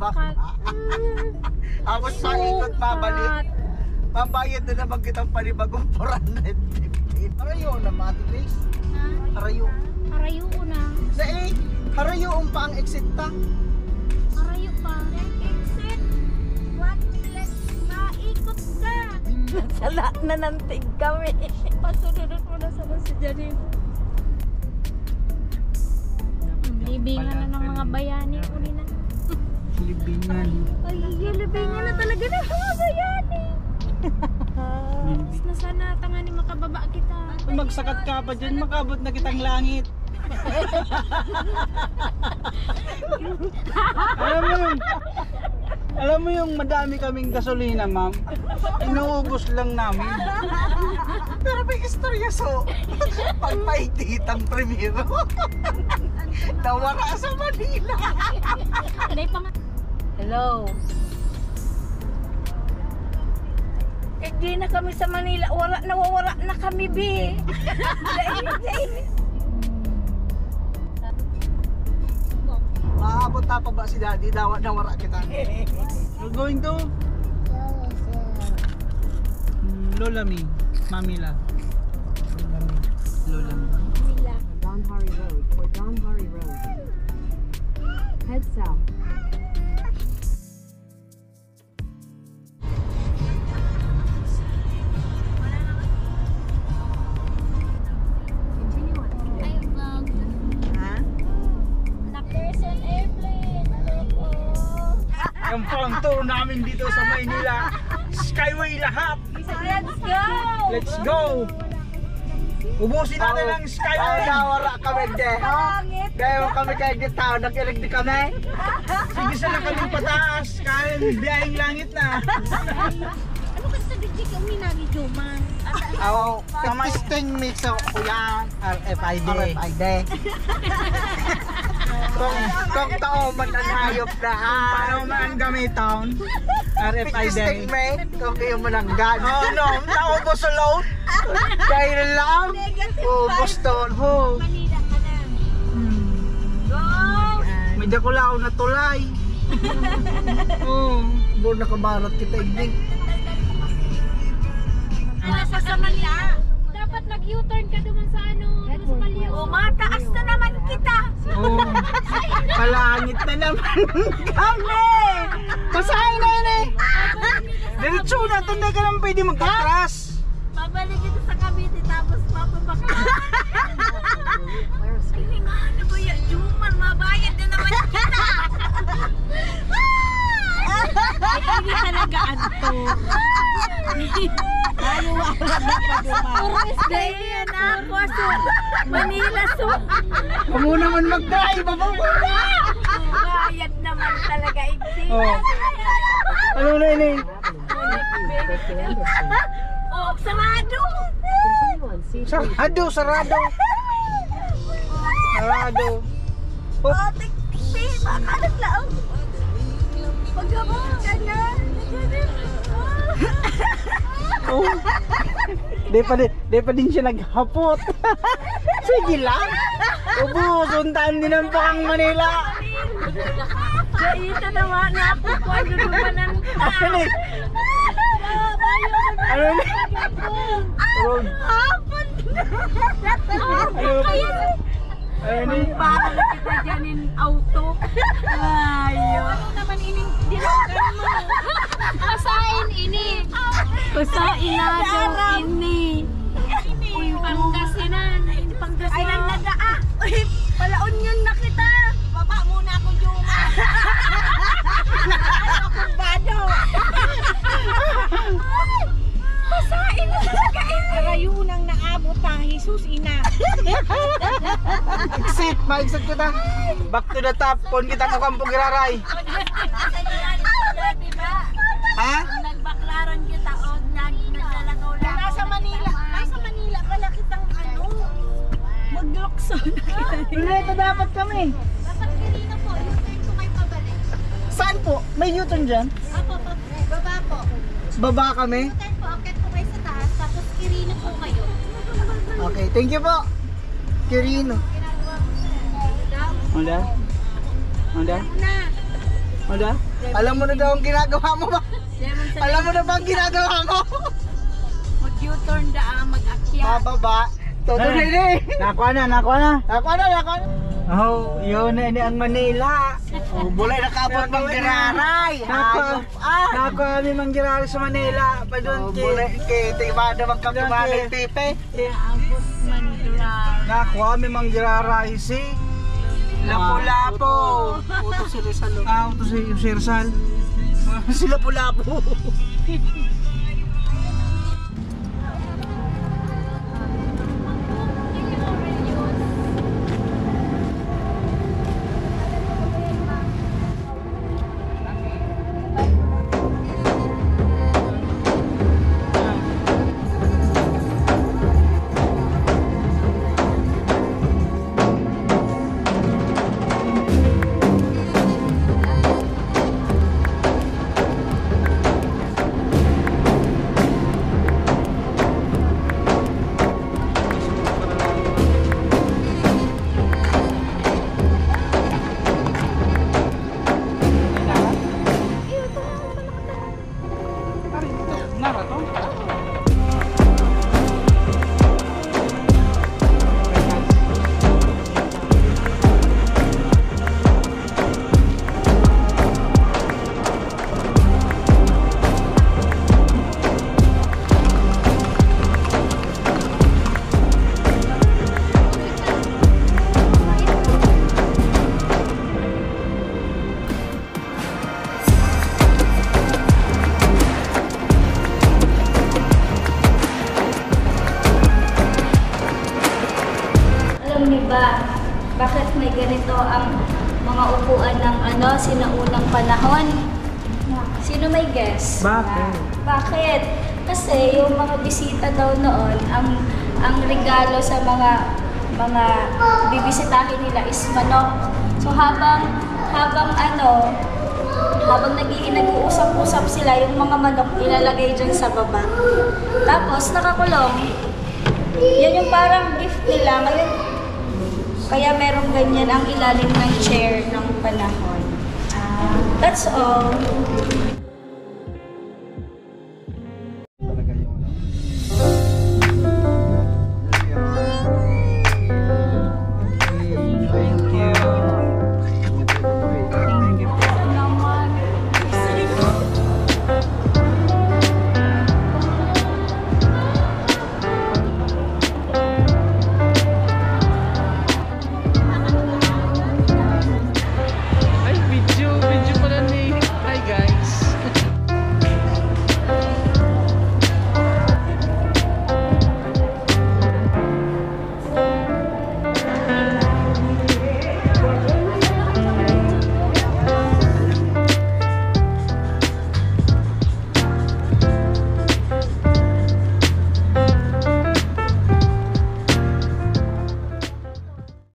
Babak. Tapos sa ikot mabalik. Mabayad na naman kitang panibagong 415. Harayo na Mati Grace. Harayo. Harayo na. Sa harayo pa ang exit ta. Harayo pa. Exit. What? Maikot ka. Sala na nantig kami. Pasunod mo na sa si Janine. Libingan na ng mga bayani ko nila. Libingan. Ay, libingan na talaga ng mga bayani. Na sana tanga ni makababa kita. Kung magsakat ka pa dyan, makabot na kitang langit. Alam mo yung madami kaming gasolina, ma'am. Inuubos lang namin. Pero may istorya so. Pagpaititang primero. Nawara sa Manila. Hello. Di na kami sa Manila, nawawala na kami, bi. Maabot pa ba si Daddy? Nawara kita. We're going to Lolami, Mamila. Lolami. Donhari Road or Donhari Road. Head south. Yung pang tour namin dito sa Maynila, Skyway lahat. Let's go! Let's go! Ubusin natin ang Skyway. Nawara kami de. Kaya kami kayo di tao, nag-ilig di kami. Sige sa nakaling pataas, kaya biyahing langit na. Ano kasi sa digit yung minagi Joman? Ako, 15 mix of kuya. RFID. RFID. Kung tao man ang hayop na Paano man gamiton? RFID. 15 may, kung kayo mananggan. Oh no, naubos sa load. Dahil lang, ubos doon. Manila ka na. Go! May dakulaw na tulay. Doon nakabarat kita igning. Nasa sa Manila. Dapat nag-U-turn ka naman sa ano, sa Maliw. O, mataas na naman kita. Oh, palangit na naman kami. Masahin na yun eh. Diretso na, hindi ka naman pwede magkatras. Babalik kita sa Cavite tapos mapabaka. Hindi nga, ano ba yan? Juman, mabayad na naman kita. Hindi talaga anto. Puro stay yan ako. Manila so. Huwag mo naman mag-drive. Bayad naman talaga. Oh. Ano na yun eh? Oh, sarado. Sarado, sarado. Sarado. Oh, tikpi. Baka naglaong. Pagkabang ka na. Oh. Di pa din siya naghapot. Sige lang. Ubo, suntaan din ang Pakang Manila. Kaita naman na ako ko ano naman ang Ano eh? Ano eh? Road. hapon. Ano Ano eh? parang kita dyan in auto. Ayo. Ano naman ining dilagan mo? Pasain ini. Pasain na daw ini. Pangasinan. Pangasinan. Ay, nagnagaa. Palaon yun na kita. Baba muna ako, Juma. Ano akong bado? Pasain na talaga ini. Arayunang naabot pa, Jesus ina. Exit, ma-exit kita. Back to the top. Kung kita ko kang pagiraray. Ha? Nagbaklaran kita o naglalakaw lang. Nasa Manila pala kitang ano. Maglokso na kita. Dito dapat kami. Dapat Quirino po, U-turn po kayo pabalik. Saan po? May U-turn dyan? Apo, baba po. Baba kami? U-turn po, akit po kayo sa taas, tapos Quirino po kayo. Okay, thank you po. Kirino. Ginagawa mo sa Onda? Onda? na. Ano? Alam mo na daw ang ginagawa mo ba? Lemon sa Alam mo na ba ang ginagawa mo? mag-U-turn mag-akyat. Bababa. Todo na ini. Nakuha na, nakuha na. Nakuha na, nakuha na. Oh, yun na ini ang Manila. Oh, bulay nakabot mang giraray. Hayop. Nakuha kami manggirari sa Manila. Pa doon Oh, bulay kay tigmada mang kapimanay pipe. Abot man drive. Nakuha kami manggirari si Lapu-lapo. Uto si Rizal. ito si Rizal. Si Lapu-Lapu. Alam niyo ba, bakit may ganito ang mga upuan ng sinaunang panahon? Sino may guess? Bakit? Bakit? Kasi yung mga bisita daw noon, ang regalo sa mga bibisitahin nila is manok. So habang nag-uusap-usap sila, yung mga manok ilalagay dyan sa baba. Tapos nakakulong. Yan yung parang gift nila. Ngayon, kaya merong ganyan ang ilalim ng chair ng panahon. That's all.